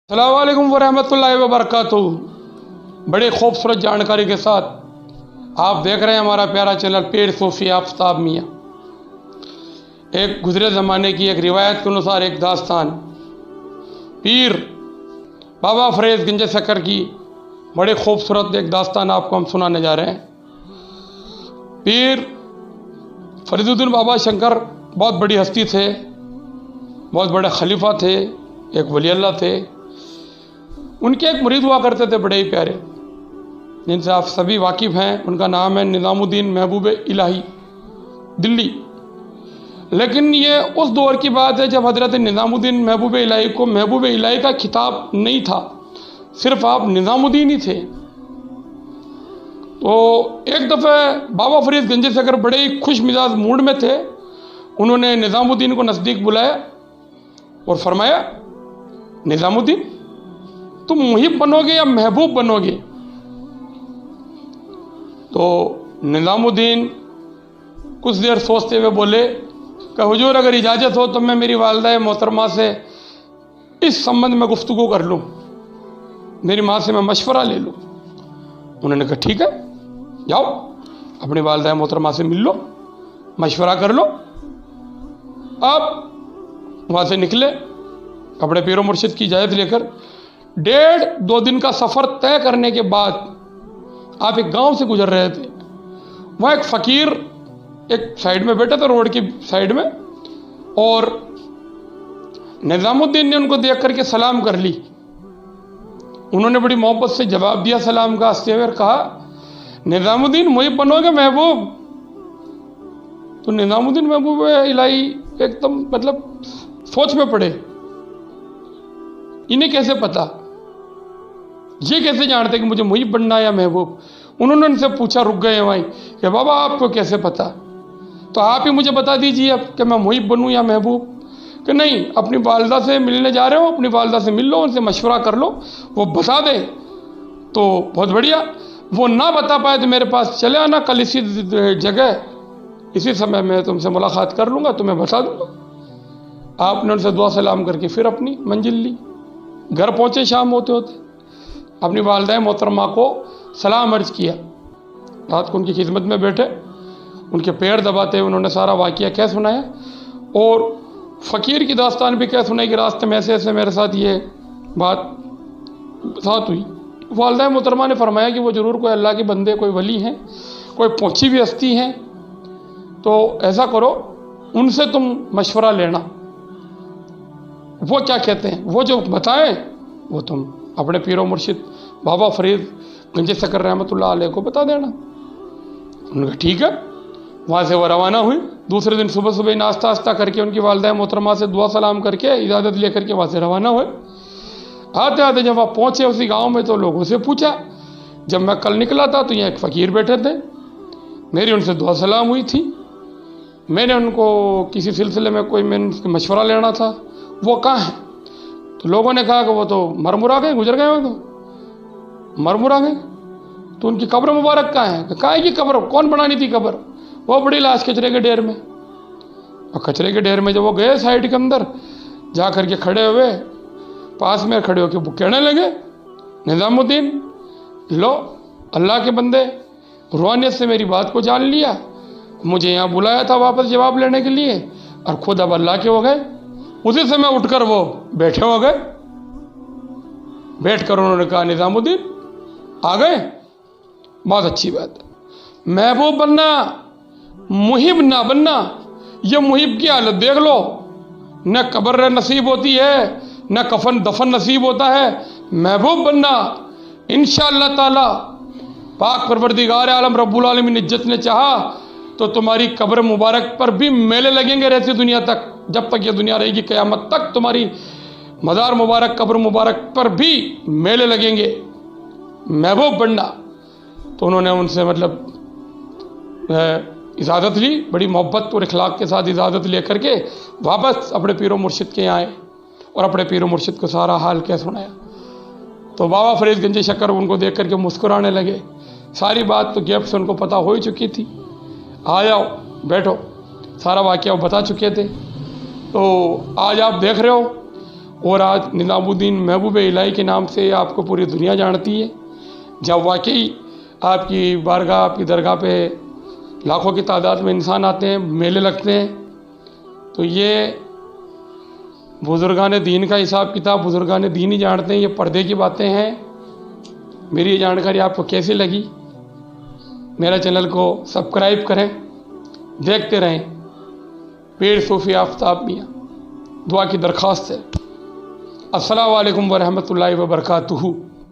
अस्सलाम वालेकुम वरहमतुल्लाहि वबरकातुहू। बड़े खूबसूरत जानकारी के साथ आप देख रहे हैं हमारा प्यारा चैनल पीर सूफी आफ्ताब मियाँ। एक गुज़रे ज़माने की एक रिवायत के अनुसार एक दास्तान पीर बाबा फरीद गंज शक्कर की बड़े खूबसूरत एक दास्तान आपको हम सुनाने जा रहे हैं। पीर फरीदुद्दीन बाबा शंकर बहुत बड़ी हस्ती थे, बहुत बड़े खलीफा थे, एक वली अल्लाह थे। उनके एक मुरीद हुआ करते थे बड़े ही प्यारे, जिनसे आप सभी वाकिफ़ हैं। उनका नाम है निज़ामुद्दीन महबूब इलाही दिल्ली। लेकिन ये उस दौर की बात है जब हज़रत निज़ामुद्दीन महबूब इलाही को महबूब इलाही का खिताब नहीं था, सिर्फ आप निज़ामुद्दीन ही थे। तो एक दफ़े बाबा फरीद गंज शक्कर बड़े ही खुश मिजाज मूड में थे। उन्होंने निज़ामुद्दीन को नज़दीक बुलाया और फरमाया, निज़ामुद्दीन तुम मुहिब बनोगे या महबूब बनोगे? तो निज़ामुद्दीन कुछ देर सोचते हुए बोले कि हुजूर अगर इजाज़त हो तो मैं मेरी वालिदा मोहतरमा से इस संबंध में गुफ्तगू कर लूँ, मेरी माँ से मैं मशवरा ले लूँ। उन्होंने कहा ठीक है, जाओ अपनी वालिदा मोहतरमा से मिल लो, मशवरा कर लो। आप वहाँ से निकले अपने पीरो मुर्शिद की इजाज़त लेकर। 1.5-2 दिन का सफ़र तय करने के बाद आप एक गांव से गुजर रहे थे। वहाँ एक फ़कीर एक साइड में बैठे थे, रोड की साइड में, और निज़ामुद्दीन ने उनको देख करके सलाम कर ली। उन्होंने बड़ी मोहब्बत से जवाब दिया सलाम का, हंसते हुए कहा, निज़ामुद्दीन मुहिब बनोगे महबूब? तो निज़ामुद्दीन महबूब इलाही एकदम मतलब सोच में पड़े, इन्हें कैसे पता, ये कैसे जानते कि मुझे मुहिब बनना है या महबूब? उन्होंने उनसे पूछा, रुक गए वहीं, कि बाबा आपको कैसे पता? तो आप ही मुझे बता दीजिए अब कि मैं मुहिब बनूं या महबूब। कि नहीं, अपनी वालिदा से मिलने जा रहे हो, अपनी वालिदा से मिल लो, उनसे मशवरा कर लो, वो बता दे तो बहुत बढ़िया। वो ना बता पाए तो मेरे पास चले आना, कल इसी जगह इसी समय मैं तुमसे मुलाकात कर लूँगा, तुम्हें बता दूँगा। आपने उनसे दुआ सलाम करके फिर अपनी मंजिल ली। घर पहुँचे शाम होते होते, अपनी वालिदा मोहतरमा को सलाम अर्ज़ किया। रात को उनकी खिदमत में बैठे, उनके पैर दबाते उन्होंने सारा वाक़या क्या सुनाया, और फ़कीर की दास्तान भी क्या सुनाई कि रास्ते में ऐसे ऐसे मेरे साथ ये बात साथ हुई। वालिदा मोहतरमा ने फरमाया कि वो ज़रूर कोई अल्लाह के बंदे, कोई वली हैं, कोई पहुँची हुई हस्ती हैं, तो ऐसा करो उनसे तुम मशवरा लेना, वो क्या कहते हैं वो जो बताएं वो तुम अपने पीरो मुर्शिद बाबा फरीद गंज शक्कर रहमतुल्लाह अलैह को बता देना। उन्होंने कहा ठीक है। वहाँ से वो रवाना हुई। दूसरे दिन सुबह सुबह नाश्ता वास्ता करके उनकी वालिदा मोहतरमा से दुआ सलाम करके इजाज़त लेकर के वहाँ से रवाना हुए। आते आते जब वहाँ पहुँचे उसी गाँव में तो लोगों से पूछा, जब मैं कल निकला था तो यहाँ एक फ़कीर बैठे थे, मेरी उनसे दुआ सलाम हुई थी, मैंने उनको किसी सिलसिले में कोई मैंने मशवरा लेना था, वो कहाँ हैं? तो लोगों ने कहा कि वो तो मरमुरा गए, गुजर गए, वो तो मरमुरा गए। तो उनकी कब्र मुबारक कहाँ है? कहाँ है की कब्र? कौन बनानी थी कब्र? वो बड़ी लाश कचरे के ढेर में। और कचरे के ढेर में जब वो गए साइड के अंदर जा कर के खड़े हुए, पास में खड़े होकर वो कहने लगे, निज़ामुद्दीन लो अल्लाह के बंदे, रूहानियत से मेरी बात को जान लिया, मुझे यहाँ बुलाया था वापस जवाब लेने के लिए, और खुद अब अल्लाह के हो गए। उसी समय उठकर वो बैठे हो गए। बैठकर उन्होंने कहा, निज़ामुद्दीन आ गए, बहुत अच्छी बात है। महबूब बनना, मुहिब ना बनना, ये मुहिब की हालत देख लो, न कब्र नसीब होती है, न कफन दफन नसीब होता है। महबूब बनना इंशाअल्लाह ताला पाक परवरदिगार आलम रब्बुल आलमीन इज्जत ने चाहा तो तुम्हारी कब्र मुबारक पर भी मेले लगेंगे रहती दुनिया तक, जब तक ये दुनिया रहेगी क़यामत तक तुम्हारी मज़ार मुबारक, कब्र मुबारक पर भी मेले लगेंगे। महबूब बनना। तो उन्होंने उनसे मतलब इजाज़त ली, बड़ी मोहब्बत और इखलाक के साथ इजाज़त ले करके वापस अपने पीरो मुर्शिद के यहाँ आए और अपने पीरो मुर्शिद को सारा हाल क्या सुनाया। तो बाबा फरीद गंज शक्कर उनको देख करके मुस्कुराने लगे। सारी बात तो गैप से उनको पता हो ही चुकी थी। आ जाओ बैठो, सारा वाक़या वो बता चुके थे। तो आज आप देख रहे हो اور آج نظام الدین محبوب الہی کے نام سے آپ کو پوری دنیا جانتی ہے. جب واقعی آپ کی بارگاہ آپ کی درگاہ پہ لاکھوں کی تعداد میں انسان آتے ہیں, میلے لگتے ہیں, تو یہ بزرگان دین کا حساب کتاب بزرگان دین ہی جانتے ہیں. یہ پردے کی باتیں ہیں. میری یہ جانکاری آپ کو کیسی لگی؟ میرا چینل کو سبسکرائب کریں, دیکھتے رہیں. پیر صوفی آفتاب میاں دعا کی درخواست ہے. السلام علیکم ورحمۃ اللہ وبرکاتہ.